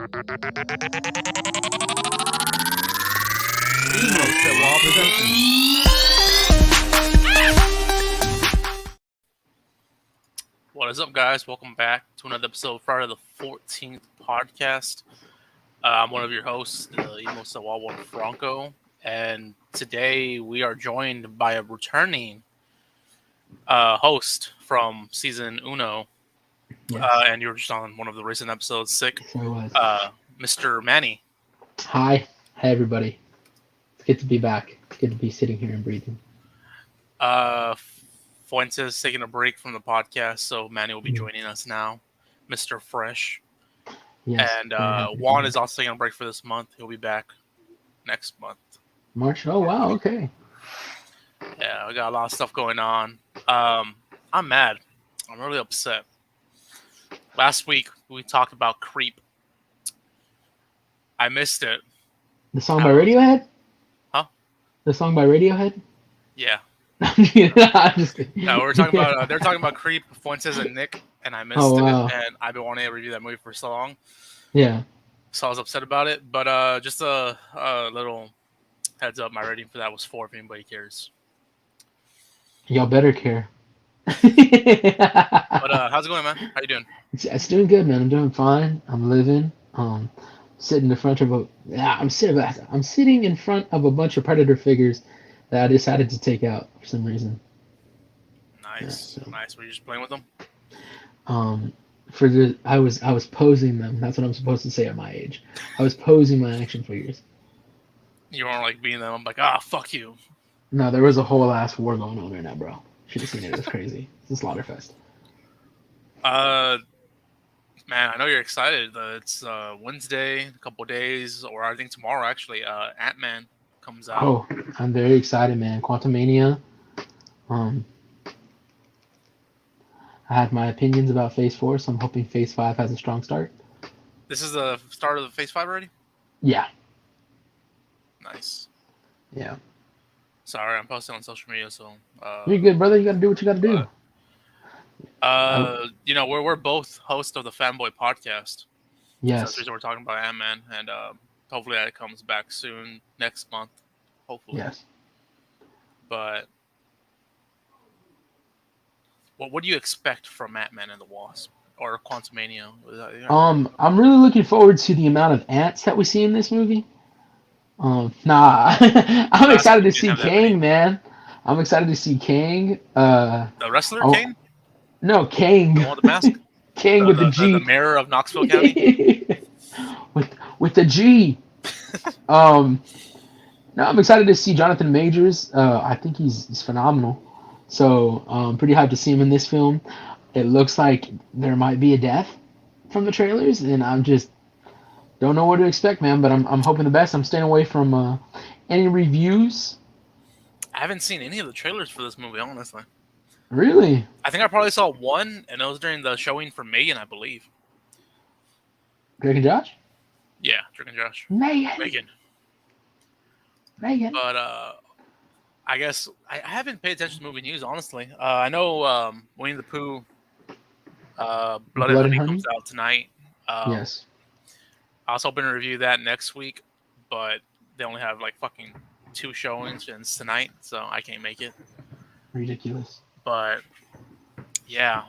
What is up, guys? Welcome back to another episode of Friday the 14th podcast. I'm one of your hosts, the Emo Sawawa Franco, and today we are joined by a returning host from season Uno, and you were just on one of the recent episodes, Sick, Mr. Manny. Hi everybody. It's good to be back. It's good to be sitting here and breathing. Fuentes taking a break from the podcast, so Manny will be joining us now, Mr. Fresh. Yes, and Juan is also taking a break for this month. He'll be back next month. March? Oh, wow, okay. Yeah, we got a lot of stuff going on. I'm mad. I'm really upset. Last week, we talked about Creep. I missed it. The song by Radiohead? Huh? The song by Radiohead? Yeah. I'm just kidding. No, we're talking about. They're talking about Creep, Fuentes and Nick, and I missed it. And I've been wanting to review that movie for so long. Yeah. So I was upset about it. But just a little heads up, my rating for that was 4. If anybody cares. Y'all better care. But how's it going, man? How you doing? It's doing good, man. I'm doing fine. I'm living. Sitting in front of I'm sitting in front of a bunch of Predator figures that I decided to take out for some reason. Nice, yeah, so. Nice. Were you just playing with them? I was posing them. That's what I'm supposed to say at my age. I was posing my action figures. You weren't like being them. I'm like, fuck you. No, there was a whole ass war going on right now, bro. Should have seen it. It was crazy. It's a slaughterfest. Man, I know you're excited. It's Wednesday, a couple days, or I think tomorrow actually. Ant-Man comes out. Oh, I'm very excited, man. Quantumania. I had my opinions about Phase 4, so I'm hoping Phase 5 has a strong start. This is the start of the Phase 5 already? Yeah. Nice. Yeah. Sorry, I'm posting on social media, so... You're good, brother. You gotta do what you gotta do. You know, we're both hosts of the Fanboy Podcast. Yes. That's the reason we're talking about Ant-Man, and hopefully that comes back soon, next month. Hopefully. Yes. But... What do you expect from Ant-Man and the Wasp or Quantumania? I'm really looking forward to the amount of ants that we see in this movie. I'm excited to see Kang, man. I'm excited to see Kang. The wrestler, Kang? No, Kang. The one with the mask? Kang with the G. The mayor of Knoxville County? with the G. No, I'm excited to see Jonathan Majors. I think he's phenomenal. So pretty hyped to see him in this film. It looks like there might be a death from the trailers, and I'm just don't know what to expect, man. But I'm hoping the best. I'm staying away from any reviews. I haven't seen any of the trailers for this movie, honestly. Really? I think I probably saw one, and it was during the showing for Megan, I believe. Drake and Josh? Yeah, Drake and Josh. Megan. But I guess I haven't paid attention to movie news, honestly. I know Winnie the Pooh, Bloody Valentine comes out tonight. Yes. I was hoping to review that next week, but they only have like fucking 2 showings and it's tonight, so I can't make it. Ridiculous. But yeah,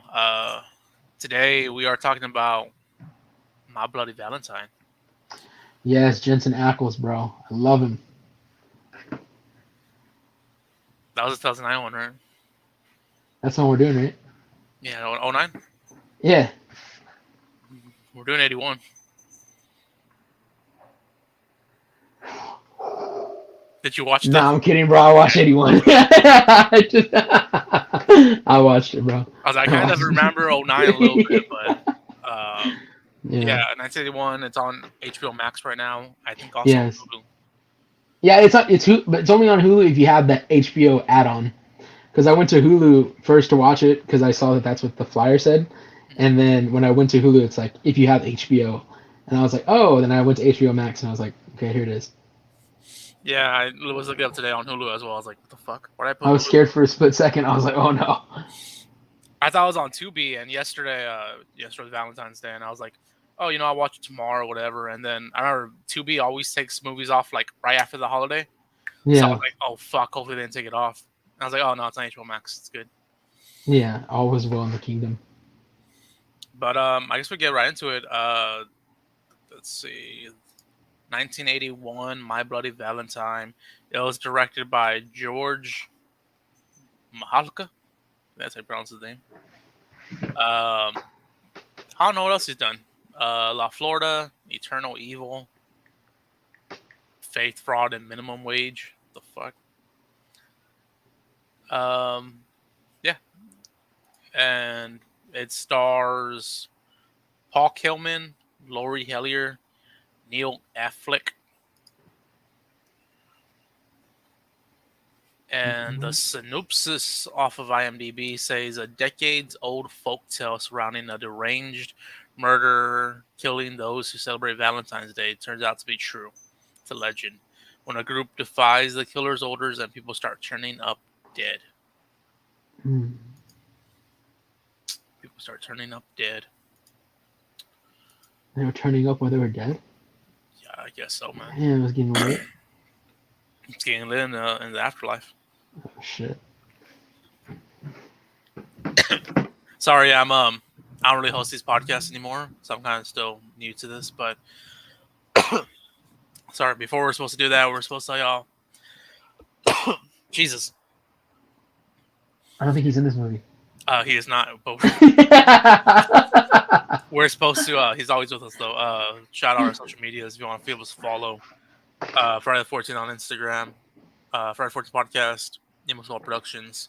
today we are talking about My Bloody Valentine. Yes, Jensen Ackles, bro. I love him. That was a 2009 one, right? That's what we're doing, right? Yeah, 09? Yeah. We're doing 81. Did you watch that? No, I'm kidding, bro. I watched 81. I watched it, bro. I kind of remember 09 a little bit, but yeah, 1981. It's on HBO Max right now. I think also on Hulu. Yeah, but it's only on Hulu if you have that HBO add-on. Because I went to Hulu first to watch it because I saw that that's what the flyer said, and then when I went to Hulu, it's like if you have HBO, and I was like, oh. Then I went to HBO Max and I was like, okay, here it is. Yeah, I was looking up today on Hulu as well. I was like, what the fuck? Why did I put I was scared for a split second. I was like, oh no. I thought it was on Tubi, and yesterday was Valentine's Day, and I was like, oh, I'll watch it tomorrow or whatever. And then I remember 2B always takes movies off like right after the holiday. So I was Yeah, like, oh fuck, hopefully they didn't take it off. And I was like, oh no, it's on HBO Max. It's good. yeah, all was well in the kingdom. But I guess we get right into it. Let's see. 1981, My Bloody Valentine. It was directed by George Mahalka. That's how you pronounce his name. I don't know what else he's done. La Florida, Eternal Evil, Faith, Fraud, and Minimum Wage. The fuck. Yeah, and it stars Paul Kilman, Laurie Hellier, Neil Affleck, and the synopsis off of IMDb says a decades-old folktale surrounding a deranged murderer killing those who celebrate Valentine's Day turns out to be true. It's a legend. When a group defies the killer's orders and people start turning up dead. Mm. People start turning up dead. They were turning up while they were dead. Yeah, I guess so, man. Yeah, it was getting lit. It's getting lit in the afterlife. Oh shit. Sorry, I don't really host these podcasts anymore, so I'm kind of still new to this. But sorry, before we're supposed to do that, we're supposed to tell y'all. Jesus, I don't think he's in this movie. he is not. But we're supposed to. He's always with us though. Shout out our social medias if you want to feel us follow. Friday the 14th on Instagram. Friday the 14th podcast. Small Productions.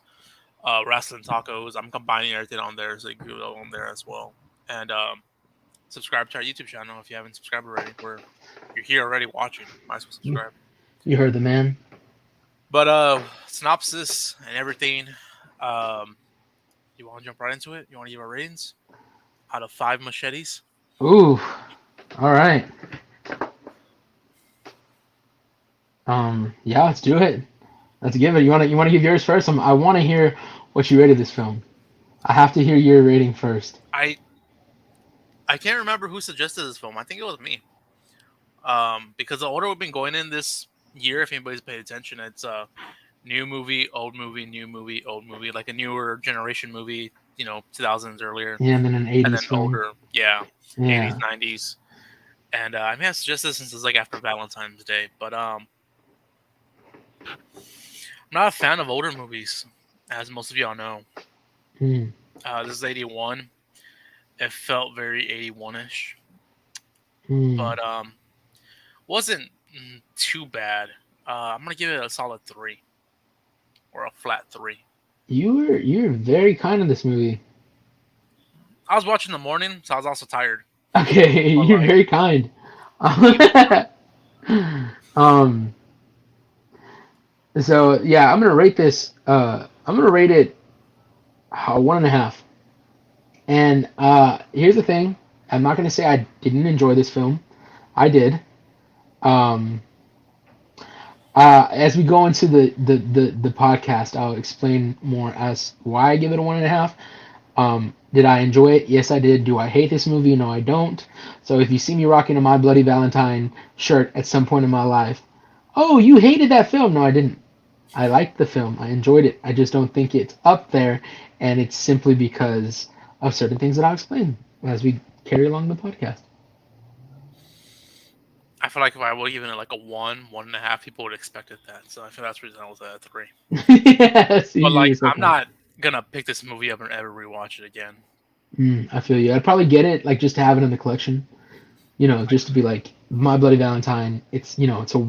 Wrestling Tacos. I'm combining everything on there, so you can go on there as well. And subscribe to our YouTube channel if you haven't subscribed already. You're here already watching. Might as well subscribe. You heard the man. But synopsis and everything. You want to jump right into it? You want to give our ratings out of 5 machetes? Ooh. All right. Yeah, let's do it. Let's give it. You want to give yours first? I want to hear what you rated this film. I have to hear your rating first. I can't remember who suggested this film. I think it was me. Because the order we've been going in this year, if anybody's paid attention, it's new movie, old movie, new movie, old movie, like a newer generation movie, 2000s earlier. Yeah, and then an 80s and then film. older, yeah, Yeah. 80s, 90s. And I mean, I suggest this since it's like after Valentine's Day, but I'm not a fan of older movies, as most of y'all know. Hmm. This is 81. It felt very 81-ish, Hmm. but wasn't too bad. I'm gonna give it a solid 3 or a flat 3. You're very kind in this movie. I was watching in the morning, so I was also tired. Okay, But, you're like, very kind. So yeah, I'm gonna rate this. I'm gonna rate it 1.5. And here's the thing: I'm not gonna say I didn't enjoy this film. I did. Um, as we go into the podcast, I'll explain more as why I give it a 1.5. Did I enjoy it? Yes, I did. Do I hate this movie? No, I don't. So if you see me rocking a My Bloody Valentine shirt at some point in my life, oh, you hated that film? No, I didn't. I liked the film. I enjoyed it. I just don't think it's up there, and it's simply because of certain things that I'll explain as we carry along the podcast. I feel like if I would give it like a 1.5, people would expect it that. So I feel that's the reason I was at a 3. Yes, But like, yourself I'm out. not gonna pick this movie up and ever rewatch it again. I feel you. I'd probably get it like just to have it in the collection. Just to be like My Bloody Valentine. It's it's a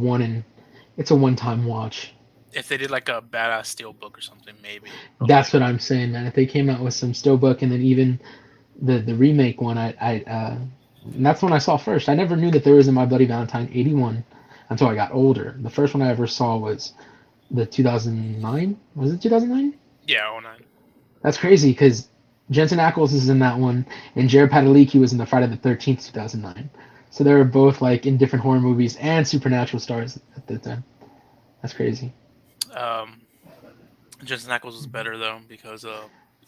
one-time watch. If they did like a badass steelbook or something, maybe. But That's what I'm saying, man. If they came out with some steelbook and then even the remake one, and that's when I saw first. I never knew that there was a My Bloody Valentine 81 until I got older. The first one I ever saw was the 2009. Was it 2009? yeah, 09. That's crazy because Jensen Ackles is in that one, and Jared Padalecki was in the Friday the 13th 2009. So they were both like in different horror movies and supernatural stars at the time. That's crazy. Um, Jensen Ackles was better though because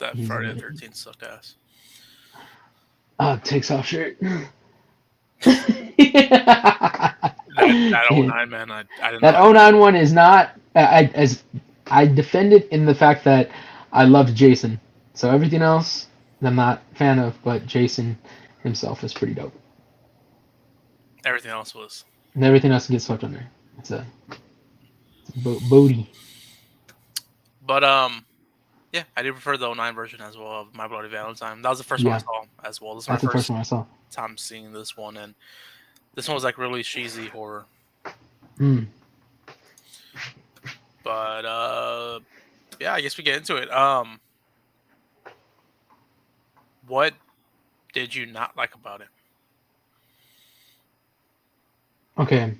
that He's Friday the amazing. 13th sucked ass. Takes off shirt. That Yeah. 09 man, I did That not. '09 one is not as I defend it in the fact that I loved Jason. So everything else I'm not a fan of, but Jason himself is pretty dope. Everything else was. And everything else gets swept under. It's a booty. But yeah, I do prefer the '09 version as well of My Bloody Valentine. That was the first one I Yeah, saw as well. This is my that's the first first one I saw. time seeing this one, and this one was like really cheesy horror. Mm. But yeah, I guess we get into it. What did you not like about it? Okay.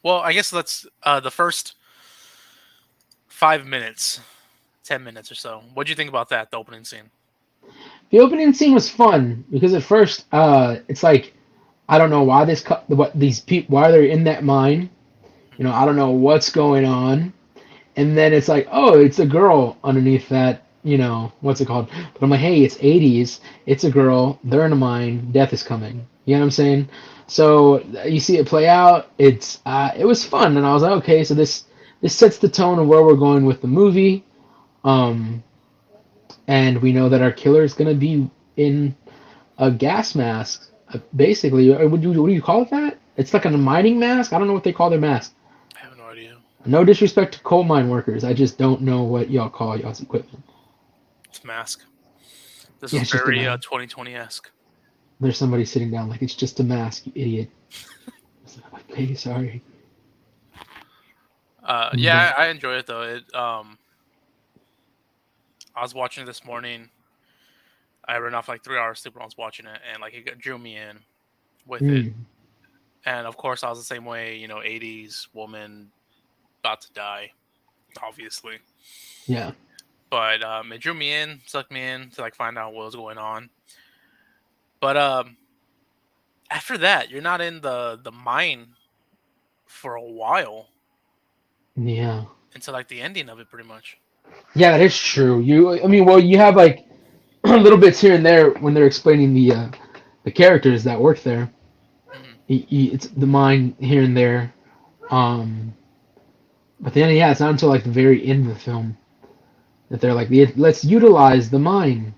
Well, I guess let's the first 5 minutes, 10 minutes or so. What do you think about that? The opening scene. The opening scene was fun because at first, it's like I don't know why what these people why they're in that mine. I don't know what's going on. And then it's like, oh, it's a girl underneath that, what's it called? But I'm like, hey, it's '80s. It's a girl. They're in a mine. Death is coming. You know what I'm saying? So you see it play out. It was fun, and I was like, okay, so this sets the tone of where we're going with the movie. Um, and we know that our killer is gonna be in a gas mask, basically. What do you call it that? It's like a mining mask. I don't know what they call their mask. I have no idea. No disrespect to coal mine workers. I just don't know what y'all call y'all's equipment. It's Mask. This Yeah, was it's just a very mask. 2020 esque. There's somebody sitting down like it's just a mask, you idiot. Okay, sorry. Yeah, But I enjoy it though. I was watching it this morning. I ran off like 3 hours sleep when I was watching it, and like drew me in with it. mm, And of course, I was the same way. 80s woman about to die, obviously. yeah. But it drew me in, sucked me in to like find out what was going on. But after that, you're not in the mine for a while Yeah. until like the ending of it, pretty much. Yeah, that is true. I mean, well, you have like little bits here and there when they're explaining the characters that work there. Hmm. It's the mine here and there. Um, but then, yeah, it's not until like the very end of the film that they're like, let's utilize the mine.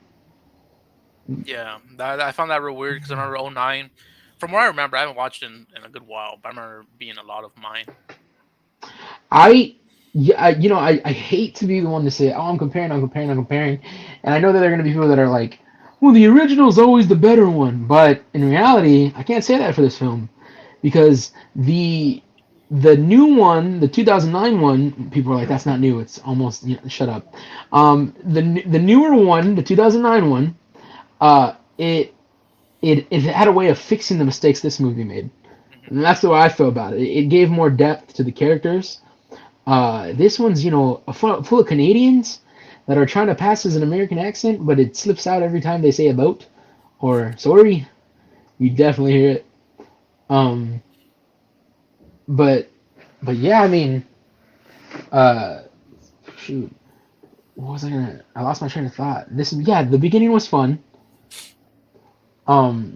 Yeah, I found that real weird because I remember '09. From what I remember, I haven't watched it in a good while, but I remember being a lot of mine. I yeah, I hate to be the one to say, oh, I'm comparing, and I know that there are gonna be people that are like, well, the original's always the better one, but in reality, I can't say that for this film because the new one, the 2009 one, people are like, that's not new. It's almost shut up. The newer one, the 2009 one, it had a way of fixing the mistakes this movie made, Hmm. and that's the way I feel about it. It gave more depth to the characters. This one's, full of Canadians that are trying to pass as an American accent, but it slips out every time they say a boat or sorry. You definitely hear it. Um, but, but yeah, I mean, uh, shoot, what was I gonna? I lost my train of thought. Yeah, the beginning was fun.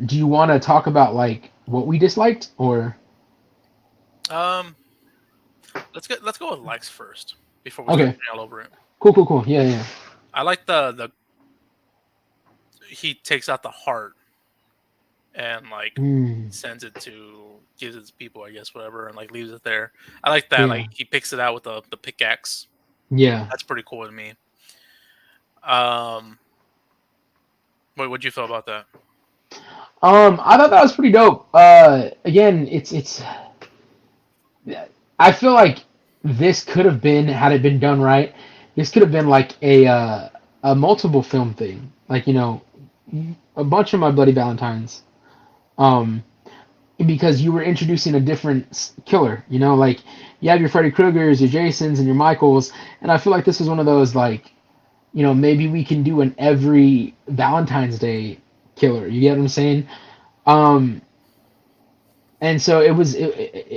Do you want to talk about like what we disliked or? Um, let's go with Lex first before we start Okay, going all over it. cool. Yeah, yeah. I like the he takes out the heart and like Mm, sends it to gives it to people, I guess, whatever, and like leaves it there. I like that. yeah, Like he picks it out with the pickaxe. yeah. That's pretty cool to me. Um, what'd you feel about that? I thought that was pretty dope. Again, it's. I feel like this could have been, had it been done right, this could have been like a multiple film thing. Like, a bunch of My Bloody Valentines. Um, because you were introducing a different killer. Like you have your Freddy Kruegers, your Jasons, and your Michaels, and I feel like this was one of those like, maybe we can do an every Valentine's Day killer. You get what I'm saying? Um, and so it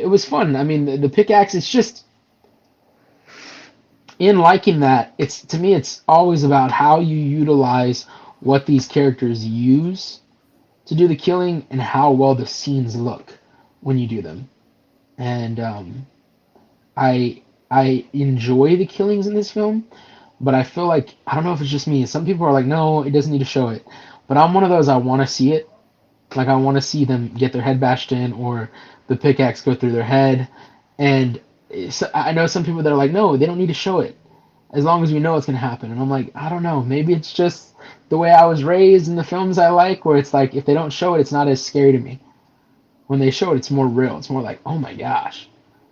was fun. I mean, the pickaxe. It's just in liking that. It's to me, it's always about how you utilize what these characters use. to do the killing and how well the scenes look when you do them. And I enjoy the killings in this film, but I feel like I don't know if it's just me. Some people are like, no, it doesn't need to show it, but I'm one of those I want to see it. Like I want to see them get their head bashed in or the pickaxe go through their head. And I know some people that are like, no, they don't need to show it as long as we know it's gonna happen. And I'm like, I don't know. Maybe it's just the way I was raised in the films I like, where it's like if they don't show it, it's not as scary to me. When they show it, it's more real. It's more like, oh my gosh,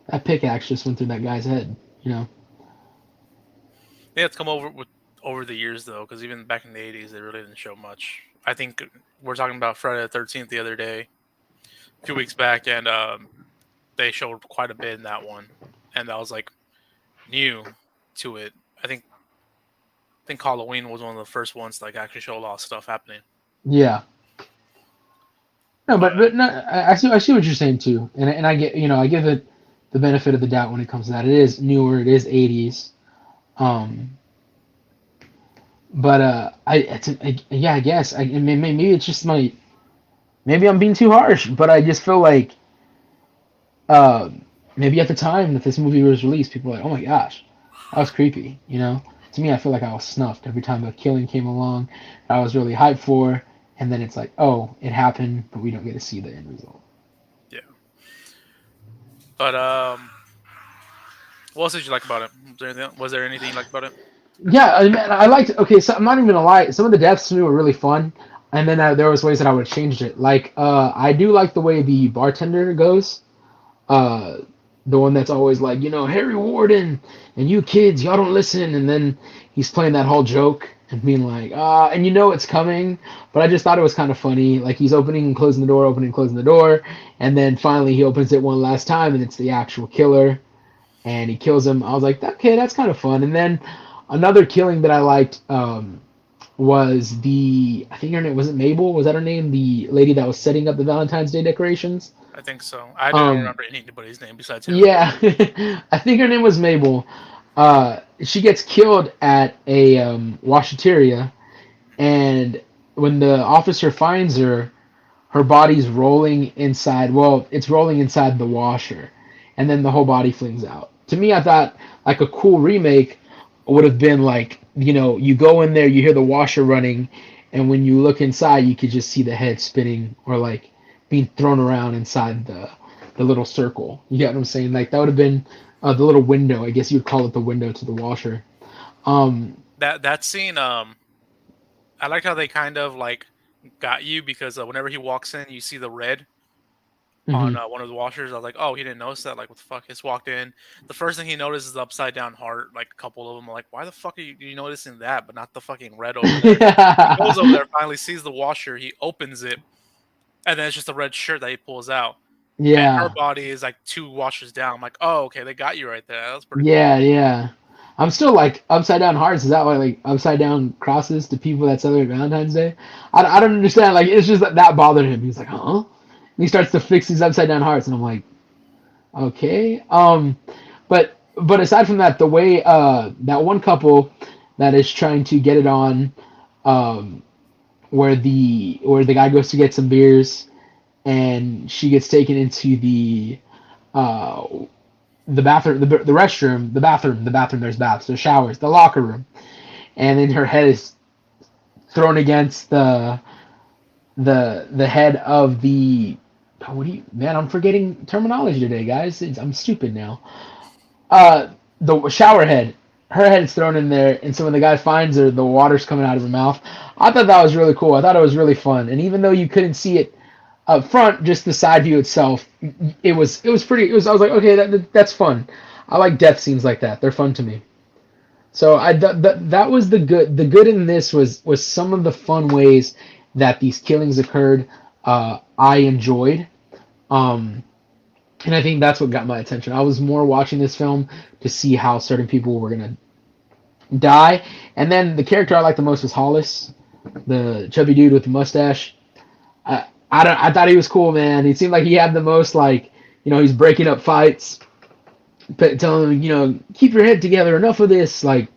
that pickaxe just went through that guy's head. You know? Yeah, it's come over the years though, because even back in the '80s, they really didn't show much. I think we're talking about Friday the 13th the other day, a few weeks back, and they showed quite a bit in that one, and that was like new to it. I think Halloween was one of the first ones to like actually show a lot of stuff happening. Yeah. No, But but no, I see what you're saying too, and I get I give it the benefit of the doubt when it comes to that. It is newer, it is '80s, um, but yeah, I guess I mean, maybe it's just maybe I'm being too harsh, but I just feel like uh, maybe at the time that this movie was released, people were like, oh my gosh, that was creepy, you know. To me, I feel like I was snuffed every time a killing came along. I was really hyped for, and then it's like, oh, it happened, but we don't get to see the end result. yeah, but what else did you like about it? Was there anything you liked about it? Yeah, man, I liked. Okay, so I'm not even gonna lie. Some of the deaths to me were really fun, and then there was ways that I would have changed it. Like, I do like the way the bartender goes. Uh, the one that's always like, Harry Warden, and you kids, y'all don't listen, and then he's playing that whole joke and being like, and it's coming. But I just thought it was kind of funny. Like he's opening and closing the door, opening and closing the door, and then finally he opens it one last time, and it's the actual killer and he kills him. I was like, okay, that's kind of fun. And then another killing that I liked was I think her name was it Mabel? Was that her name? The lady that was setting up the Valentine's Day decorations. I think so. I didn't Um, remember anybody's name besides him. yeah, I think her name was Mabel. She gets killed at a washateria, and when the officer finds her, her body's rolling inside. Well, it's rolling inside the washer, and then the whole body flings out. To me, I thought like a cool remake would have been like, you go in there, you hear the washer running, and when you look inside, you could just see the head spinning or like being thrown around inside the little circle. You get what I'm saying? Like that would have been the little window. I guess you'd call it the window to the washer. Um, That scene, I like how they kind of like got you because whenever he walks in, you see the red on mhm. one of the washers. I was like, oh, he didn't notice that. Like, what the fuck? He's walked in. The first thing he notices is the upside down heart. Like a couple of them are like, why the fuck are you noticing that, but not the fucking red over there? He goes over there, finally sees the washer. He opens it, and then it's just a red shirt that he pulls out. And her Yeah. body is like two washers down. I'm like, oh, okay, they got you right there. That was pretty cool. Yeah, yeah. I'm still like upside down hearts. Is that why like upside down crosses to people that celebrate Valentine's Day? I don't understand. Like it's just that bothered him. He's like, huh? And he starts to fix these upside down hearts, and I'm like, okay. But aside from that, the way that one couple that is trying to get it on, um, where the guy goes to get some beers, and she gets taken into uh the bathroom, the restroom, the bathroom. There's baths, there's showers, the locker room, and then her head is thrown against the head of the. What do you, man? I'm forgetting terminology today, guys. I'm stupid now. The shower head. Her head is thrown in there, and so when the guy finds her, the water's coming out of her mouth. I thought that was really cool. I thought it was really fun, and even though you couldn't see it up front, just the side view itself, it was pretty. I was like, okay, that's fun. I like death scenes like that. They're fun to me. So that was the good. The good in this was some of the fun ways that these killings occurred. I enjoyed, um, and I think that's what got my attention. I was more watching this film to see how certain people were gonna die, and then the character I liked the most was Hollis, the chubby dude with the mustache. I thought he was cool, man. He seemed like he had the most like, he's breaking up fights, telling them, keep your head together. Enough of this. Like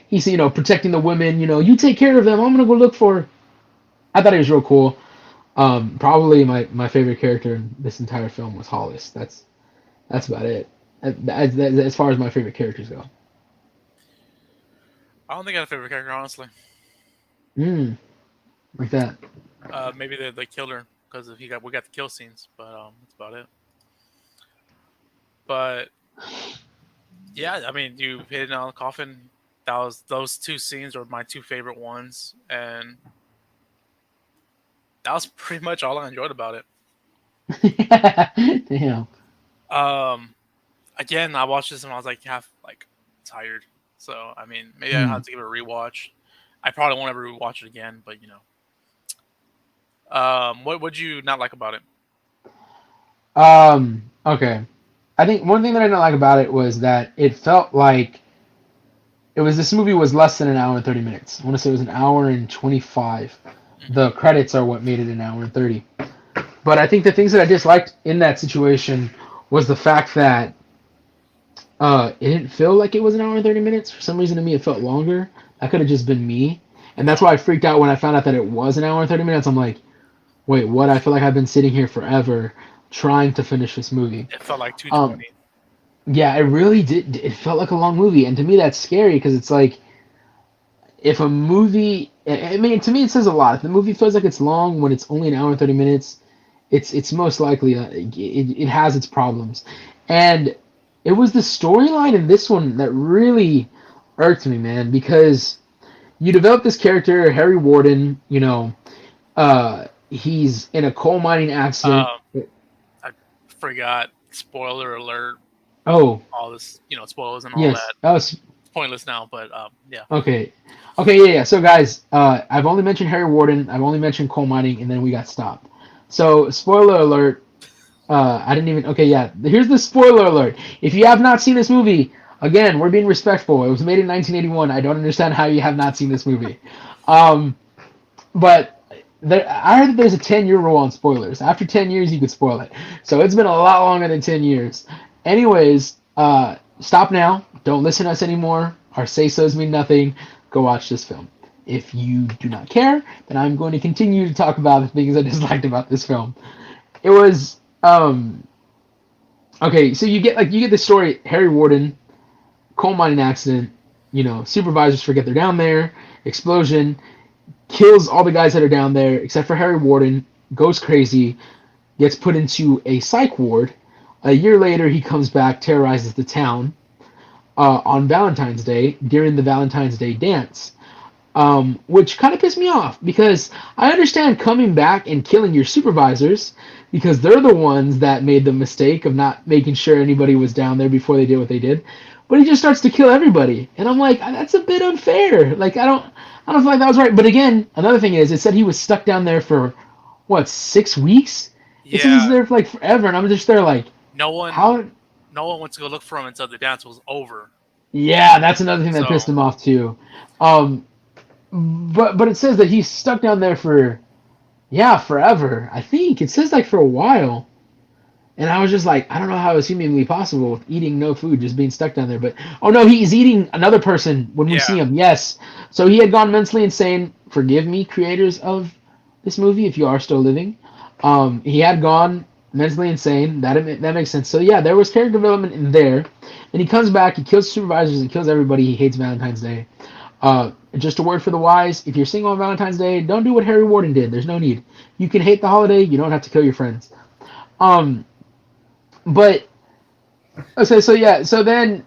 he's protecting the women. You take care of them. I'm gonna go look for her. I thought he was real cool. Probably my favorite character in this entire film was Hollis. That's about it. As far as my favorite characters go. I don't think I had a favorite character, honestly. Mm, like that. Maybe the killer because he got we got the kill scenes, but that's about it. But yeah, I mean, you hit it on the coffin. That was those two scenes were my two favorite ones, and that was pretty much all I enjoyed about it. Damn. Um, Again, I watched this and I was like half like tired. So I mean, maybe I have Mm. to give it a rewatch. I probably won't ever rewatch it again, but you know. What would you not like about it? Okay. I think one thing that I didn't like about it was that it felt like this movie was less than an hour and 30 minutes. I want to say it was an hour and 25. Hmm. The credits are what made it an hour and 30. But I think the things that I disliked in that situation was the fact that it didn't feel like it was an hour and 30 minutes. For some reason to me it felt longer. That could have just been me. And that's why I freaked out when I found out that it was an hour and 30 minutes. I'm like, wait, what? I feel like I've been sitting here forever trying to finish this movie. It felt like 220. Um, yeah, it really did. It felt like a long movie, and to me that's scary because it's like if a movie. I mean, to me it says a lot. If the movie feels like it's long when it's only an hour and 30 minutes, it's most likely it has its problems, and it was the storyline in this one that really irked me, man, because you develop this character Harry Warden. He's in a coal mining accident. Um, I forgot. Spoiler alert! Oh, All this, spoilers and all yes, that. that was It's pointless now, but yeah. okay. Okay, yeah, yeah. So, guys, I've only mentioned Harry Warden. I've only mentioned coal mining, and then we got stopped. So, spoiler alert. I didn't even. Okay, yeah. Here's the spoiler alert. If you have not seen this movie, again, we're being respectful. It was made in 1981. I don't understand how you have not seen this movie. Um, but I heard that there's a 10-year rule on spoilers. After 10 years, you could spoil it. So it's been a lot longer than 10 years. Anyways, stop now. Don't listen to us anymore. Our say-sos mean nothing. Go watch this film. If you do not care, then I'm going to continue to talk about the things I disliked about this film. It was okay. So you get the story. Harry Warden, coal mining accident. Supervisors forget they're down there. Explosion kills all the guys that are down there except for Harry Warden. Goes crazy. Gets put into a psych ward. A year later, he comes back, terrorizes the town on Valentine's Day during the Valentine's Day dance, which kind of pissed me off because I understand coming back and killing your supervisors because they're the ones that made the mistake of not making sure anybody was down there before they did what they did. But he just starts to kill everybody, and I'm like, that's a bit unfair. Like I don't feel like that was right. But again, another thing is, it said he was stuck down there for what 6 weeks. It says Yeah, he's there for like forever, and I'm just there like, no one, how? no one went to go look for him until the dance was over. Yeah, that's another thing that pissed So him off too. Um, but it says that he's stuck down there for yeah forever. I think it says like for a while, and I was just like, I don't know how it's humanly possible with eating no food, just being stuck down there. But oh no, he's eating another person when we yeah, see him. Yes, so he had gone mentally insane. Forgive me, creators of this movie, if you are still living. He had gone mentally insane. That makes sense. So yeah, there was character development in there, and he comes back. He kills supervisors and kills everybody. He hates Valentine's Day. Just a word for the wise: if you're single on Valentine's Day, don't do what Harry Warden did. There's no need. You can hate the holiday. You don't have to kill your friends. Um, but okay, so yeah, so then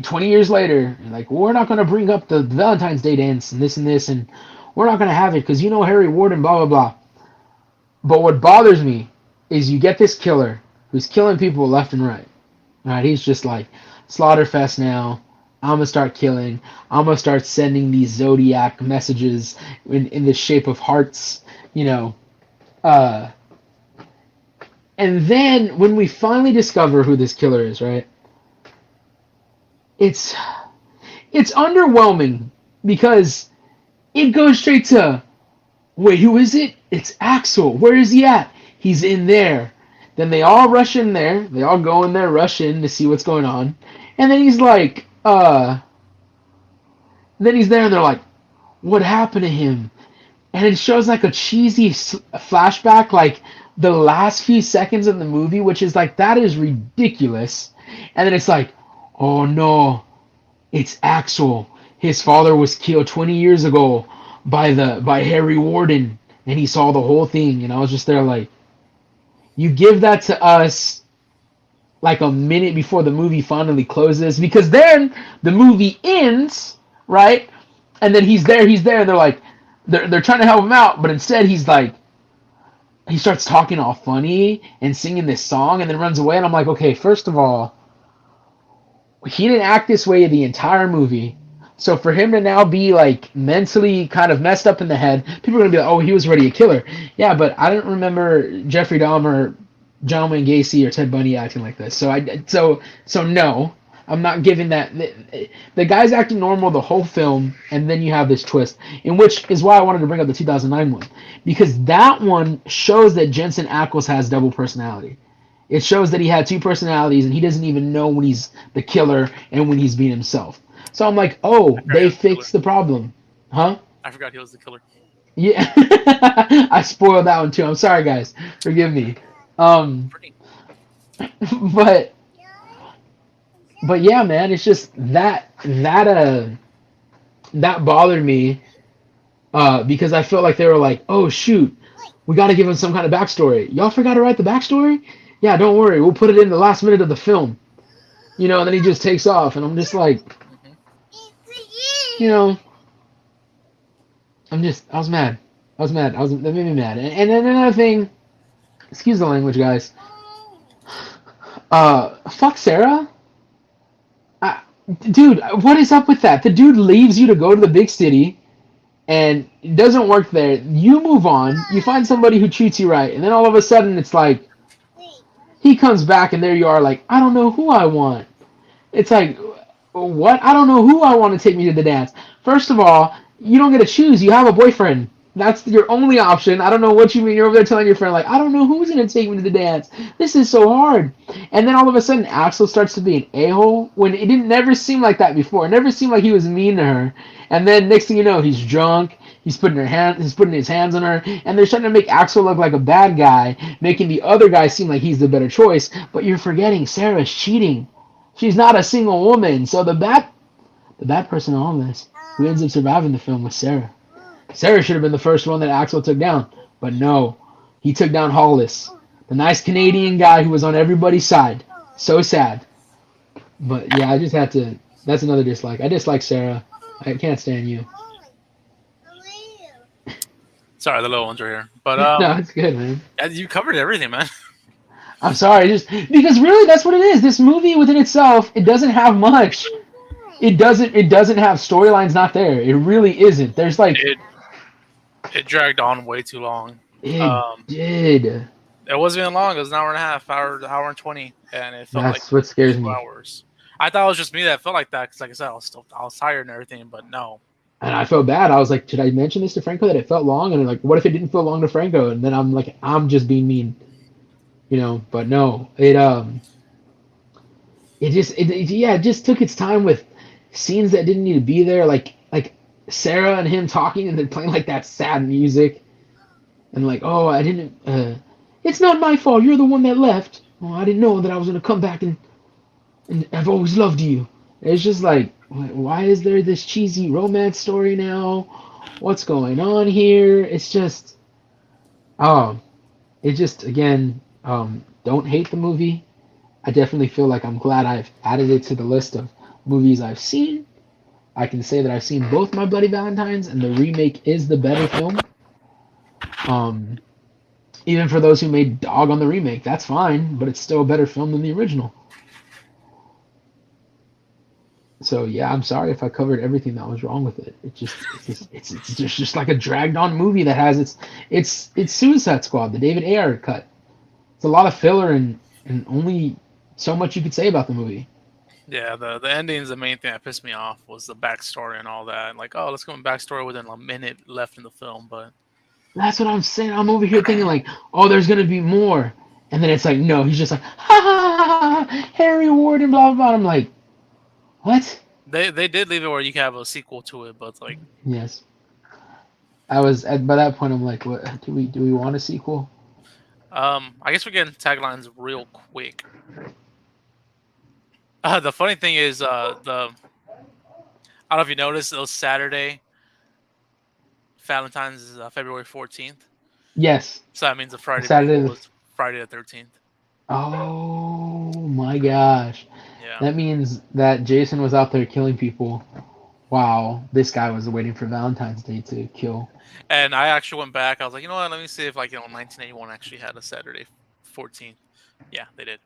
20 years later, like we're not gonna bring up the Valentine's Day dance and this, and we're not gonna have it because Harry Warden, blah blah blah. But what bothers me is you get this killer who's killing people left and right. All right, he's just like Slaughterfest now. I'm gonna start killing. I'm gonna start sending these zodiac messages in the shape of hearts. You know, uh, and then when we finally discover who this killer is, right? It's it's underwhelming because it goes straight to wait, who is it? It's Axel. Where is he at? He's in there. Then they all rush in there. They all go in there, rush in to see what's going on. And then he's like, then he's there and they're like, what happened to him? and it shows like a cheesy flashback, like the last few seconds of the movie, which is like that is ridiculous. And then it's like, oh no, it's Axel. His father was killed 20 years ago by Harry Warden, and he saw the whole thing. And I was just there like, you give that to us like a minute before the movie finally closes, because then the movie ends, right? And then he's there, and they're trying to help him out, but instead he's like, he starts talking all funny and singing this song, and then runs away. And I'm like, okay, first of all, he didn't act this way the entire movie. So for him to now be like mentally kind of messed up in the head, people are gonna be like, "Oh, he was already a killer." Yeah, but I don't remember Jeffrey Dahmer, John Wayne Gacy, or Ted Bundy acting like this. So no, I'm not giving that. The guy's acting normal the whole film, and then you have this twist, in which is why I wanted to bring up the 2009 one, because that one shows that Jensen Ackles has double personality. It shows that he had two personalities, and he doesn't even know when he's the killer and when he's being himself. So I'm like, I oh, forgot he they was the killer. fixed the problem, huh? I forgot he was the killer. Yeah, I spoiled that one too. I'm sorry, guys. Forgive me. Um, Pretty. but yeah, man, it's just that bothered me because I felt like they were like, oh shoot, we got to give him some kind of backstory. Y'all forgot to write the backstory? Yeah, don't worry, we'll put it in the last minute of the film. And then he just takes off, and I'm just like, Hmm. you know, I was mad. That made me mad. And then another thing, excuse the language, guys. Fuck Sarah. I, Dude, what is up with that? The dude leaves you to go to the big city, and it doesn't work there. You move on. You find somebody who treats you right, and then all of a sudden it's like he comes back, and there you are, like, I don't know who I want. It's like, what? I don't know who I want to take me to the dance. First of all, you don't get to choose. You have a boyfriend. That's your only option. I don't know what you mean. You're over there telling your friend, like, I don't know who's going to take me to the dance. This is so hard. And then all of a sudden, Axel starts to be an a-hole when it didn't never seem like that before. It never seemed like he was mean to her. And then next thing you know, he's drunk. He's putting his hands on her, and they're trying to make Axel look like a bad guy, making the other guy seem like he's the better choice. But you're forgetting Sarah's cheating. She's not a single woman, so the bad person in all this who ends up surviving the film was Sarah. Sarah should have been the first one that Axel took down, but no, he took down Hollis, the nice Canadian guy who was on everybody's side. So sad. But yeah, I just had to. That's another dislike. I dislike Sarah. I can't stand you. Sorry, the little ones are here. But No, it's good, man. yeah, you covered everything, man. I'm sorry, just because really that's what it is. This movie within itself, it doesn't have much. It doesn't have storylines not there. It really isn't. There's like It it dragged on way too long. it Um, did. it wasn't even long. It was an hour and a half, hour and 20, and it felt like That's what scares 2 me. hours. I thought it was just me that felt like that because, like I said, I was tired and everything. But no, And I felt bad. I was like, should I mention this to Franco that it felt long? And like, what if it didn't feel long to Franco? And then I'm like, I'm just being mean, But no, it just took its time with scenes that didn't need to be there, like Sarah and him talking and then playing like that sad music, and like, oh, I didn't. It's not my fault. You're the one that left. Oh, I didn't know that I was gonna come back and I've always loved you. It's just like, why is there this cheesy romance story now? What's going on here? It's just, oh, it just again, don't hate the movie. I definitely feel like I'm glad I've added it to the list of movies I've seen. I can say that I've seen both my Bloody Valentines, and the remake is the better film. Um, Even for those who made dog on the remake, that's fine, but it's still a better film than the original. So yeah, I'm sorry if I covered everything that was wrong with it. It's just like a dragged on movie that has it's Suicide Squad, the David Ayer cut. It's a lot of filler and only so much you could say about the movie. yeah, the ending is the main thing that pissed me off was the backstory and all that. And like, oh, let's go in backstory within a minute left in the film, but That's what I'm saying. I'm over here thinking like, oh, there's gonna be more, and then it's like, no, he's just like, ha ha ha, ha Harry Warden, blah blah blah. I'm like, what? they did leave it where you can have a sequel to it, but it's like Yes. I was by that point. I'm like, what do we want a sequel? I guess we're getting taglines real quick. The funny thing is, I don't know if you noticed, it was Saturday. Valentine's is February 14th, Yes, so that means the Friday Saturday. before was Friday the 13th. Oh my gosh, Yeah, that means that Jason was out there killing people. Wow, this guy was waiting for Valentine's Day to kill. and I actually went back. I was like, you know what? Let me see if 1981 actually had a Saturday 14th. Yeah, they did.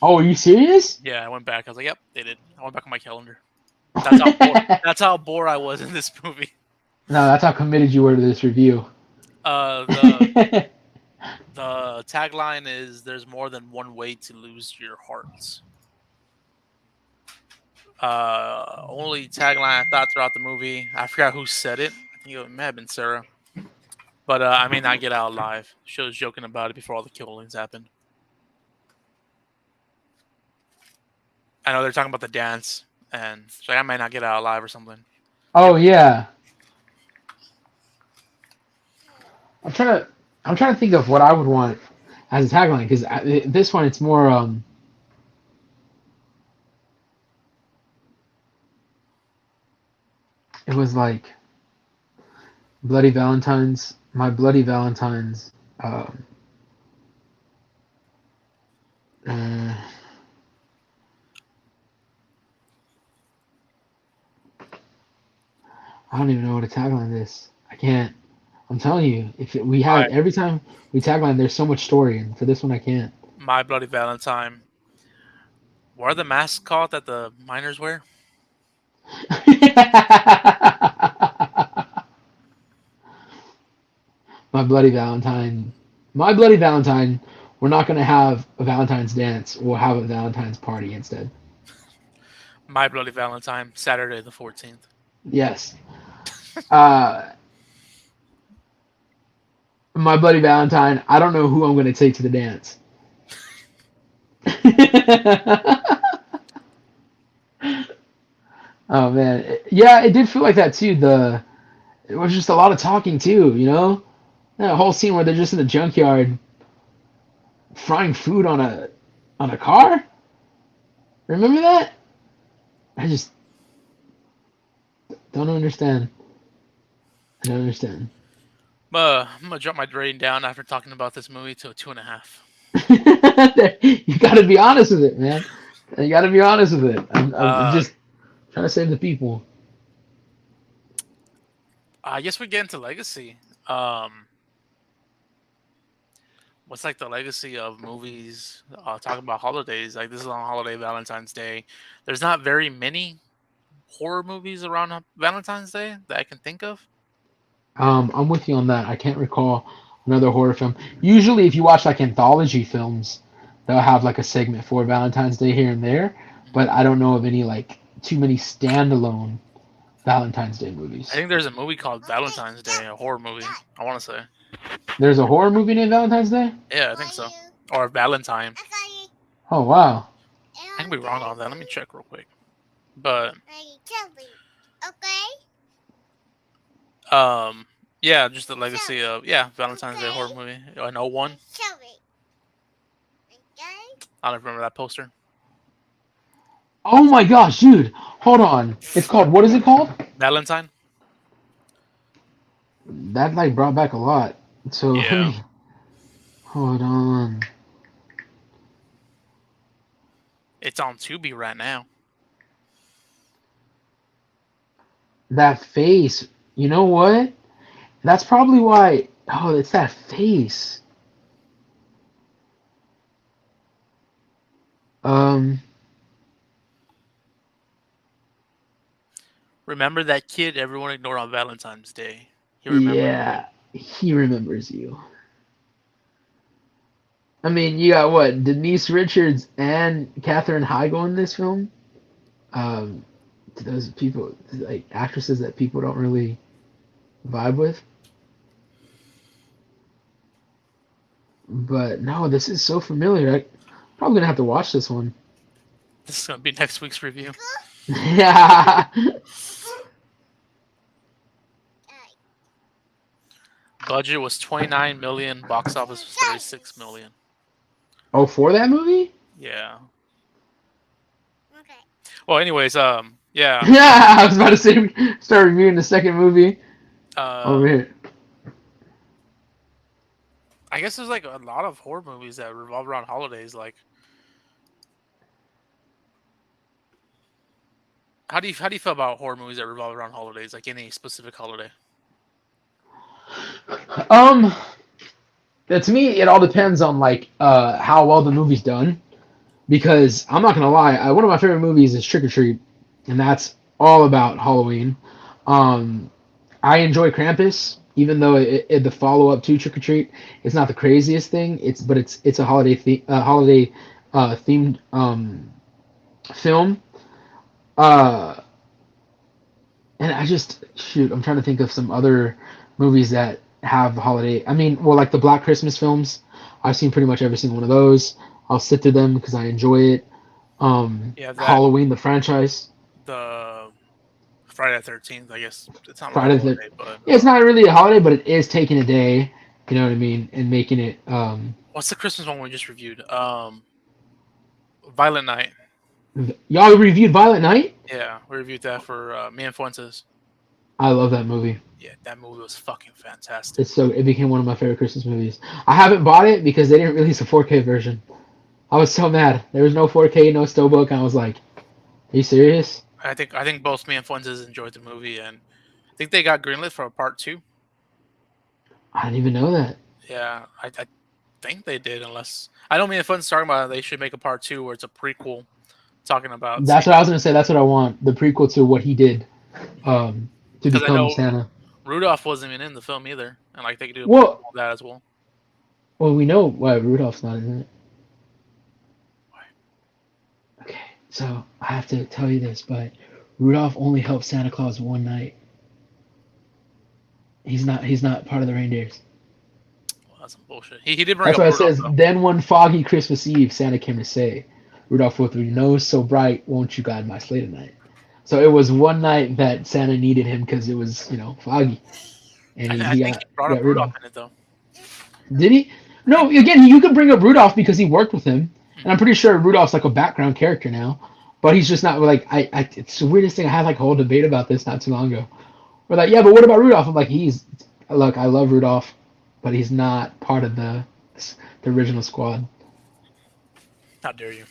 Oh, are you serious? Yeah, I went back. I was like, yep, they did. I went back on my calendar. That's how bored. No, That's how bored I was in this movie. that's how committed you were to this review. Uh, the the tagline is "There's more than one way to lose your hearts." Only tagline I thought throughout the movie. I forgot who said it. I think it may have been Sarah. But I may not get out alive. She was joking about it before all the killings happened. I know they're talking about the dance, and she's like, I might not get out alive or something. Oh yeah, I'm trying to I'm trying to think of what I would want as a tagline because this one it's more it was like Bloody Valentines, my Bloody Valentines. Um, uh, I don't even know what to tagline this. I can't. I'm telling you, we My have every time we tagline, there's so much story, and for this one, I can't. my Bloody Valentine. What are the masks called that the miners wear? My Bloody Valentine. My Bloody Valentine. We're not gonna have a Valentine's dance. We'll have a Valentine's party instead. My Bloody Valentine, Saturday the 14th. Yes. Uh, my Bloody Valentine. I don't know who I'm gonna take to the dance. Oh man, yeah, it did feel like that too. It was just a lot of talking too, you know. That whole scene where they're just in the junkyard frying food on a car. Remember that? I just don't understand. I don't understand. I'm gonna drop my rating down after talking about this movie to a 2.5. You got to be honest with it, man. You got to be honest with it. I'm Uh, just trying to save the people. I guess we get into legacy. Um, what's like the legacy of movies? Talking about holidays, like this is on holiday Valentine's Day. There's not very many horror movies around Valentine's Day that I can think of. I'm with you on that. I can't recall another horror film. Usually, if you watch like anthology films, they'll have like a segment for Valentine's Day here and there. But Mhm. I don't know of any like too many standalone Valentine's Day I movies. think there's a movie called Valentine's Day, a horror movie. I want to say, There's a horror movie named Valentine's Day. yeah, I think so, or Valentine. Oh wow. I can be wrong on that. Let me check real quick. But um, yeah, just the legacy of Valentine's Day horror movie in '01. I don't remember that poster. Oh my gosh, dude. Hold on. It's called what is it called? Valentine. That like brought back a lot. So let Yeah, me hold on. it's on Tubi right now. That face. You know what? That's probably why. Oh, it's that face. Um. Remember that kid everyone ignored on Valentine's Day? He remembers you. Yeah, he remembers you. I mean, you got what? Denise Richards and Katherine Heigl in this film. Um, to those people like actresses that people don't really vibe with. But no, this is so familiar. I'm probably gonna have to watch this one. This is gonna be next week's review. Yeah. Budget was 29 million. Box office was 36 million. Oh, for that movie? Yeah. Well, anyways, yeah. Yeah, I was about to say start reviewing the second movie Uh, over here. I guess there's like a lot of horror movies that revolve around holidays. Like, how do you feel about horror movies that revolve around holidays? Like any specific holiday? Um, to me, it all depends on like how well the movie's done. Because I'm not gonna lie, one of my favorite movies is Trick or Treat, and that's all about Halloween. Um, I enjoy Krampus, even though the follow up to Trick or Treat is not the craziest thing. It's a holiday themed film. Uh, and I just shoot, I'm trying to think of some other movies that have holiday. I mean, well, like the Black Christmas films. I've seen pretty much every single one of those. I'll sit through them because I enjoy it. Yeah, that Halloween, the franchise. the Friday the 13th. I guess it's not really a Friday the holiday, but It's not really a holiday, but it is taking a day. You know what I mean, and making it. what's the Christmas one we just reviewed? Violent Night. Y'all reviewed Violent Night. Yeah, we reviewed that for me and Fuentes. I love that movie. Yeah, that movie was fucking fantastic. It became one of my favorite Christmas movies. I haven't bought it because they didn't release a 4K version. I was so mad. There was no 4K, no Steelbook. And I was like, "Are you serious?" I think both me and Fuentes enjoyed the movie, and I think they got greenlit for a part two. I didn't even know that. Yeah, I think they did, unless I know me and Fuentes talking about it, they should make a part two where it's a prequel talking about That's what I was gonna say. That's what I want. The prequel to what he did, to because I become know Santa. Rudolph wasn't even in the film either, and like they could do a prequel Well, of that as well. we know why Rudolph's not in it. Okay, so I have to tell you this, but Rudolph only helped Santa Claus one night. He's not part of the reindeers. Well, that's some bullshit. He did bring That's up why it Rudolph says, though. then one foggy Christmas Eve, Santa came to say, Rudolph with your nose so bright, won't you guide my sleigh tonight? So it was one night that Santa needed him because it was, foggy. And I he think got, he brought he up got Rudolph Rudolph. in it though. Did he? I think. No, again, you could bring up Rudolph because he worked with him. And I'm pretty sure Rudolph's like a background character now. But he's just not like, it's the weirdest thing. I had like a whole debate about this not too long ago. We're like, yeah, but what about Rudolph? I'm like, look, I love Rudolph, but he's not part of the original squad. How dare you?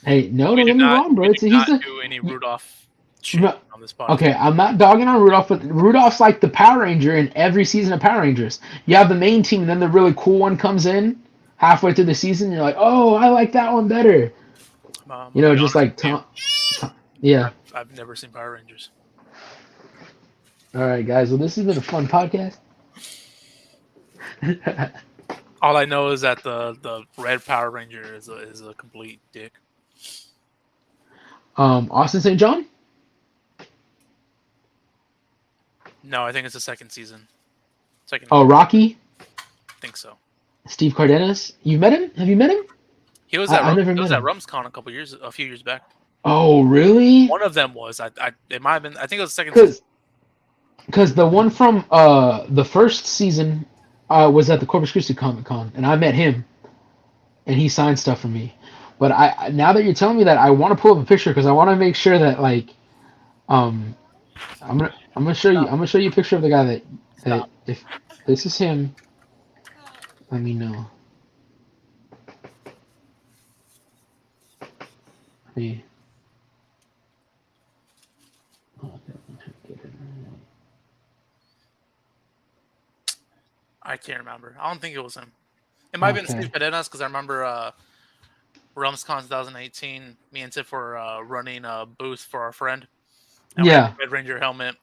Hey, no, We don't do get me not wrong, bro. we do He's not a do any y- Rudolph shit no- on this podcast. okay. I'm not dogging on Rudolph, but Rudolph's like the Power Ranger in every season of Power Rangers. You have the main team, and then the really cool one comes in halfway through the season. You're like, oh, I like that one better. I'm gonna be Just honest like with you. Tom. Yeah. I've never seen Power Rangers. All right, guys. Well, this has been a fun podcast. All I know is that the red Power Ranger is a complete dick. Austin St. John. No, I think it's the second season. Second, Oh, Rocky. I think so. Steve Cardenas. You met him? Have you met him? He was at I've never he was met at him. RumsCon a few years back. Oh, really? One of them was it might have been I think it was the second season. Because the one from the first season was at the Corpus Christi Comic Con, and I met him, and he signed stuff for me. But now that you're telling me that, I want to pull up a picture because I want to make sure that like, um, I'm gonna show you a picture of the guy that Stop. if this is him, let me know. Me. I can't remember. I don't think it was him. It might have been Okay. Steve Cadenas because I remember RumsCon 2018. Me and Tiff were running a booth for our friend, and we had Yeah. the Red Ranger helmet.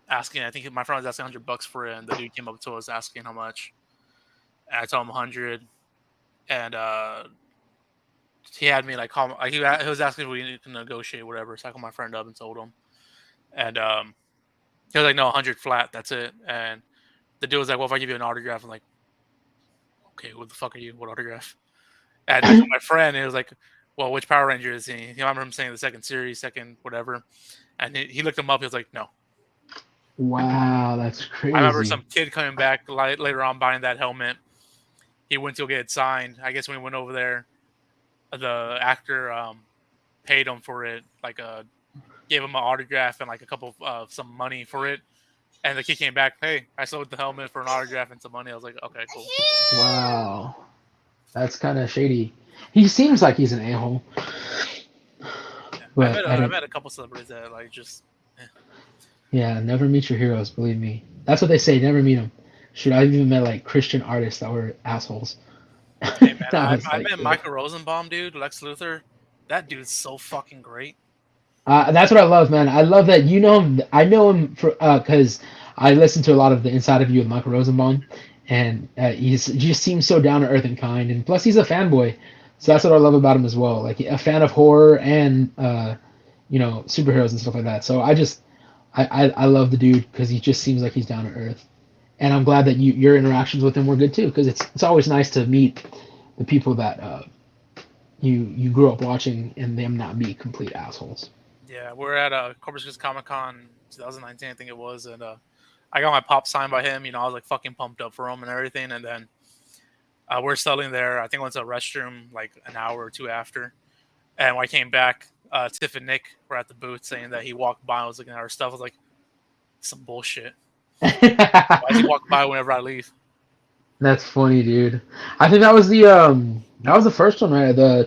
Asking, I think my friend was asking $100 for it, and the dude came up to us asking how much. And I told him 100, and he had me like call. Like, he was asking if we could negotiate whatever. So I called my friend up and told him, and he was like, "No, 100 flat. That's it." And the dude was like, "Well, if I give you an autograph," I'm like, "Okay, what the fuck are you? What autograph?" And I told my friend, and he was like, "Well, which Power Ranger is he?" I remember him saying the second series, second whatever, and he looked him up. He was like, "No." Wow, that's I remember crazy. some kid coming back later on buying that helmet. He went to go get it signed. I guess when he went over there, the actor paid him for it, like gave him an autograph and like a couple of some money for it. And the kid came back, hey, I sold the helmet for an autograph and some money. I was like, okay, cool. Wow, that's kind of shady. He seems like he's an a-hole, Yeah, but I I didn't. met a couple celebrities that like just Yeah, never meet your heroes. Believe me, that's what they say. Never meet them. Shoot, I've even met like Christian artists that were assholes. hey man, That was I like, met ugh. Michael Rosenbaum, dude, Lex Luthor. That dude's so fucking great. That's what I love, man. I love that you know him. I know him for because I listened to a lot of the Inside of You with Michael Rosenbaum, and he just seems so down to earth and kind. And plus, he's a fanboy, so Yeah, that's what I love about him as well. Like a fan of horror and superheroes and stuff like that. So I love the dude because he just seems like he's down to earth. And I'm glad that your interactions with him were good too, because it's always nice to meet the people that you grew up watching and them not be complete assholes. yeah. We're at Corpus Christi Comic Con 2019, I think it was, and I got my pop signed by him. You know, I was like fucking pumped up for him and everything. And then we're selling there. I think I went to a restroom like an hour or two after. And when I came back, Tiff and Nick were at the booth saying that he walked by and was looking at our stuff. I was like, some bullshit. Why is he walking by whenever I leave? That's funny, dude. I think that was the first one, right? The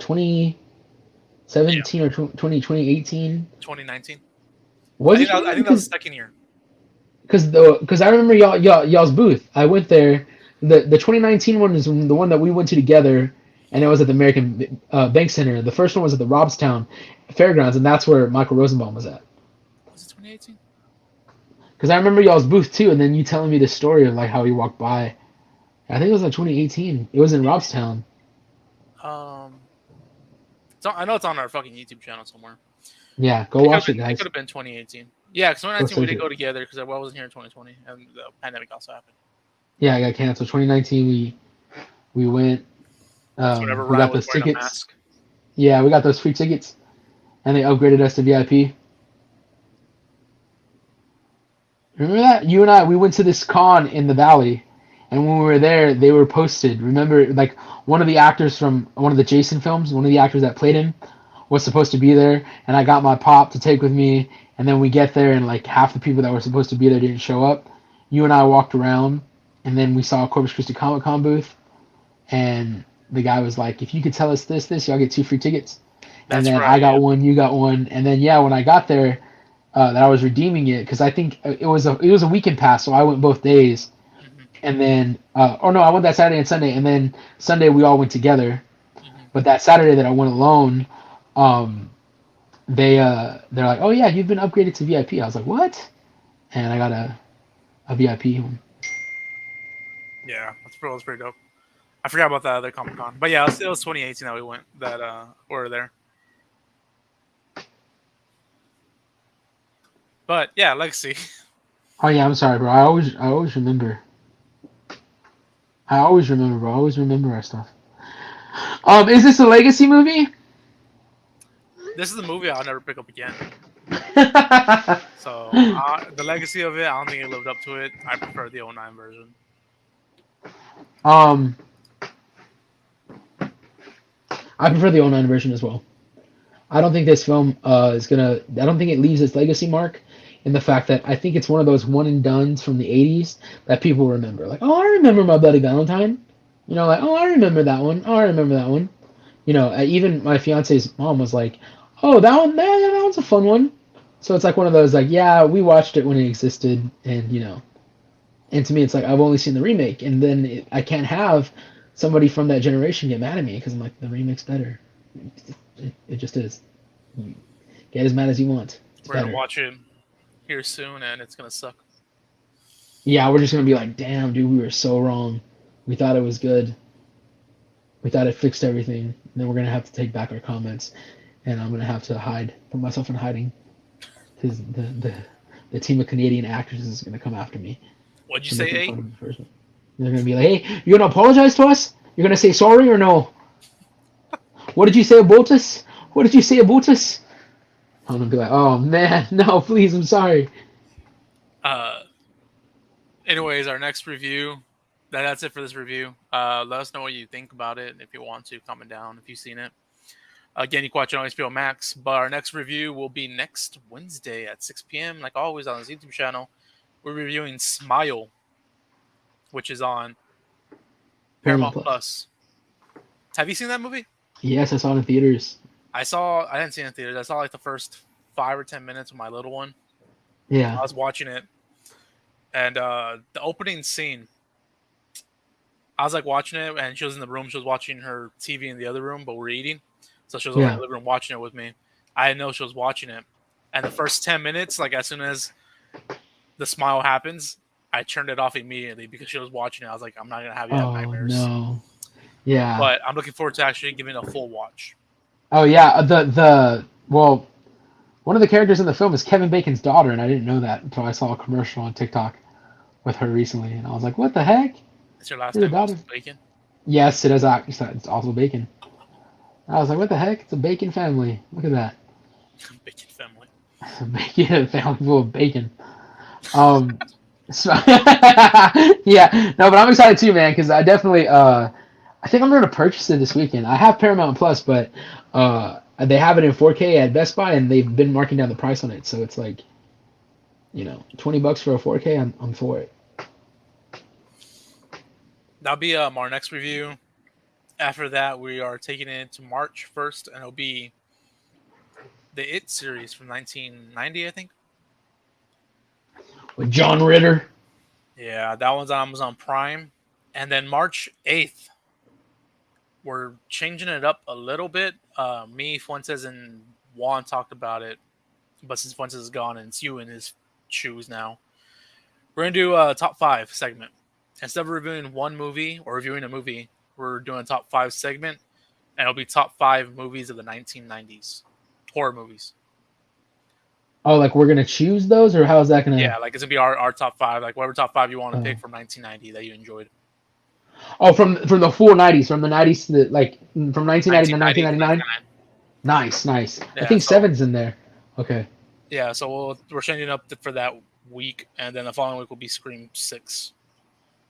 Yeah, 2017 or 2018. 2019. Was it I 2019? think that was the second year. Because I remember y'all's booth. I went there. The 2019 one is the one that we went to together, and it was at the American Bank Center. The first one was at the Robstown Fairgrounds, and that's where Michael Rosenbaum was at. Was it 2018? Because I remember y'all's booth too, and then you telling me the story of like how he walked by. I think it was like 2018. It was in Robstown. Um, I know it's on our fucking YouTube channel somewhere. Yeah, go watch it, It could guys. have been 2018. Yeah, because Go 2019 we search did it. go together because I wasn't here in 2020 and the pandemic also happened. Yeah, I got canceled. 2019, we went. That's whenever We Ryan got was those wearing a tickets. mask. Yeah, we got those free tickets, and they upgraded us to VIP. Remember that? You and I, we went to this con in the valley, and when we were there, they were posted. Remember, like one of the actors from one of the Jason films, one of the actors that played him, was supposed to be there, and I got my pop to take with me. And then we get there, and like half the people that were supposed to be there didn't show up. You and I walked around, and then we saw a Corpus Christi Comic Con booth, and the guy was like, "If you could tell us this, y'all get two free tickets." And That's then right. I got Yeah. one, you got one, and then yeah, when I got there, that I was redeeming it because I think it was a weekend pass, so I went both days, hmm and then or no, I went that Saturday and Sunday, and then Sunday we all went together. hmm But that Saturday that I went alone, um, they're like, "Oh yeah, you've been upgraded to VIP." I was like, "What?" And I got a VIP one. Yeah, that was pretty dope. I forgot about that other Comic Con, but yeah, it was 2018 that we went that we were there. But yeah, Legacy. Oh yeah, I'm sorry, bro. I always remember. I always remember, bro. I always remember our stuff. Is this a legacy movie? This is a movie I'll never pick up again. So the legacy of it, I don't think it lived up to it. I prefer the '09 version. um, I prefer the '09 version as well. I don't think this film is gonna. I don't think it leaves its legacy mark in the fact that I think it's one of those one and dones from the '80s that people remember. Like, oh, I remember my Bloody Valentine. You know, like, oh, I remember that one. Oh, I remember that one. You know, even my fiance's mom was like, oh, that one's a fun one. So it's like one of those like, yeah, we watched it when it existed, and you know, and to me, it's like I've only seen the remake, and then I can't have somebody from that generation get mad at me because I'm like the remake's better. It just is. Get as mad as you want. It's We're gonna better. watch it here soon, and it's gonna suck. Yeah, we're just gonna be like, damn, dude, we were so wrong. We thought it was good. We thought it fixed everything. And then we're gonna have to take back our comments, and I'm gonna have to put myself in hiding, because the team of Canadian actors is gonna come after me What'd you for say, making A? fun of the first one. They're gonna be like, hey, you're gonna apologize to us? You're gonna say sorry or no? What did you say about us? What did you say about us? I'm gonna be like, oh man, no, please, I'm sorry. Uh, anyways, our next review. That's it for this review. Let us know what you think about it. If you want to, comment down if you've seen it. Again, you can watch it on HBO Max. But our next review will be next Wednesday at 6 p.m. Like always on this YouTube channel. We're reviewing Smile, which is on Paramount Paramount Plus. Plus. Have you seen that movie? Yes, I saw it in theaters. I didn't see it in theaters. I saw like the first 5 or 10 minutes with my little one. Yeah. I was watching it, and the opening scene, I was like watching it, and she was in the room. She was watching her TV in the other room, but we're eating, so she was over in Yeah. the living room watching it with me. I didn't know she was watching it, and the first 10 minutes, like as soon as the smile happens, I turned it off immediately because she was watching it. I was like, I'm not gonna have you have Oh nightmares. no. Yeah. But I'm looking forward to actually giving it a full watch. Oh yeah. The well, one of the characters in the film is Kevin Bacon's daughter, and I didn't know that until I saw a commercial on TikTok with her recently, and I was like, "What the heck? Is your last You're the name daughter?" also Bacon? Yes, it is. It's also bacon. I was like, "What the heck? It's a bacon family. Look at that. Bacon family. Bacon family full of bacon." Um, so yeah, no, but I'm excited too, man, because I definitely I think I'm gonna purchase it this weekend. I have Paramount Plus, but they have it in 4K at Best Buy, and they've been marking down the price on it, so it's like, $20 for a 4K. I'm for it. That'll be our next review. After that, we are taking it to March 1st, and it'll be the It series from 1990, I think. With John Ritter. Yeah, that one's on Amazon Prime. And then March 8th, we're changing it up a little bit. Me, Fuentes, and Juan talked about it, but since Fuentes is gone and it's you in his shoes now, we're going to do a top five segment. Instead of reviewing one movie or reviewing a movie, we're doing a top five segment, and it'll be top five movies of the 1990s, horror movies. Oh, like we're gonna choose those, or how is that gonna? Yeah, like it's gonna be our top five, like whatever top five you want to pick Oh, from 1990 that you enjoyed. oh, from the full '90s, from the '90s to from 1990 to 1990 to 1999. 1999. Nice, nice. I Yeah, think so seven's in there. Okay. we're changing up for that week, and then the following week will be Scream 6.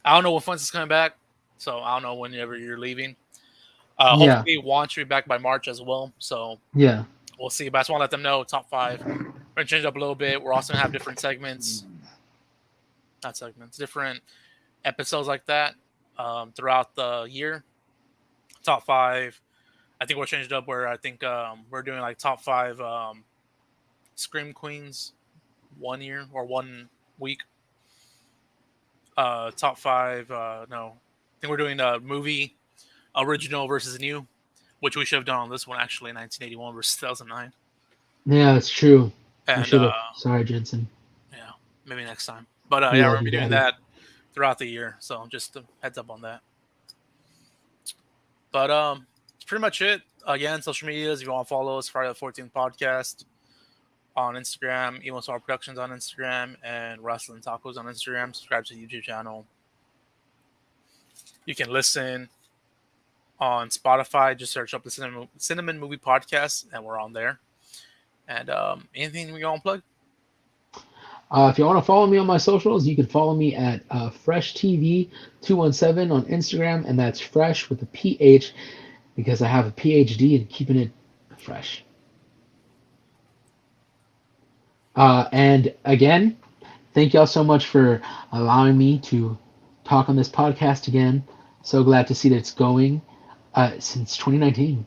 I don't know when Fuentes is coming back, so I don't know whenever you're leaving. Yeah, Hopefully, Juan should be back by March as well. So yeah, we'll see. But I just want to let them know top five. We're gonna change it up a little bit. We're also gonna have different segments, not segments, different episodes like that throughout the year. Top five. I think we'll change it up where I think we're doing like top five Scream Queens 1 year or 1 week. Top five. No, I think we're doing a movie original versus new, which we should have done on this one actually, 1981 versus 2009. yeah. That's true. We And should have. Sorry, Jensen. yeah, maybe next time. But We yeah, we're love gonna you, be doing Daddy. that throughout the year. So just a heads up on that. But it's pretty much it. Again, social medias. If you want to follow us, Friday the 14th podcast on Instagram, Emo Star Productions on Instagram, and Wrestling Tacos on Instagram. Subscribe to the YouTube channel. You can listen on Spotify. Just search up the Cinnamon Movie Podcast, and we're on there. And anything we want to plug? If you want to follow me on my socials, you can follow me at FreshTV217 on Instagram, and that's fresh with a PH because I have a PhD in keeping it fresh. And again, thank y'all so much for allowing me to talk on this podcast again. So glad to see that it's going since 2019.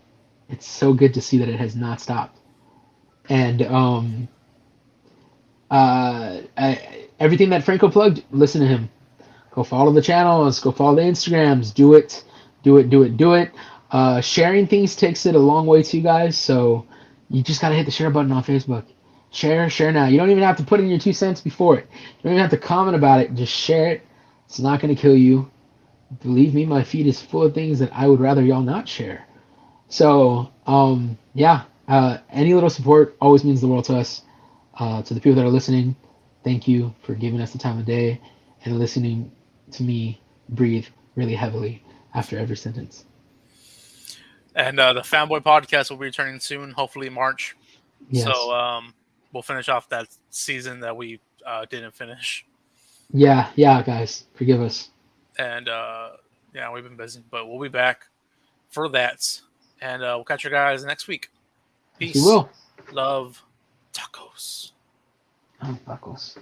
It's so good to see that it has not stopped. And everything that Franco plugged, listen to him. Go follow the channels. Go follow the Instagrams. Do it. Do it. Do it. Do it. Sharing things takes it a long way too, guys. So you just gotta hit the share button on Facebook. Share now. You don't even have to put in your 2 cents before it. You don't even have to comment about it. Just share it. It's not gonna kill you. Believe me, my feed is full of things that I would rather y'all not share. So yeah. Any little support always means the world to us. To the people that are listening, thank you for giving us the time of day and listening to me breathe really heavily after every sentence. And the Fanboy Podcast will be returning soon, hopefully March. So Yes. we'll finish off that season that we didn't finish. Yeah, guys, forgive us. And yeah, we've been busy, but we'll be back for that. And we'll catch you guys next week. Yes, we Peace, will. love, tacos. Oh, buckles.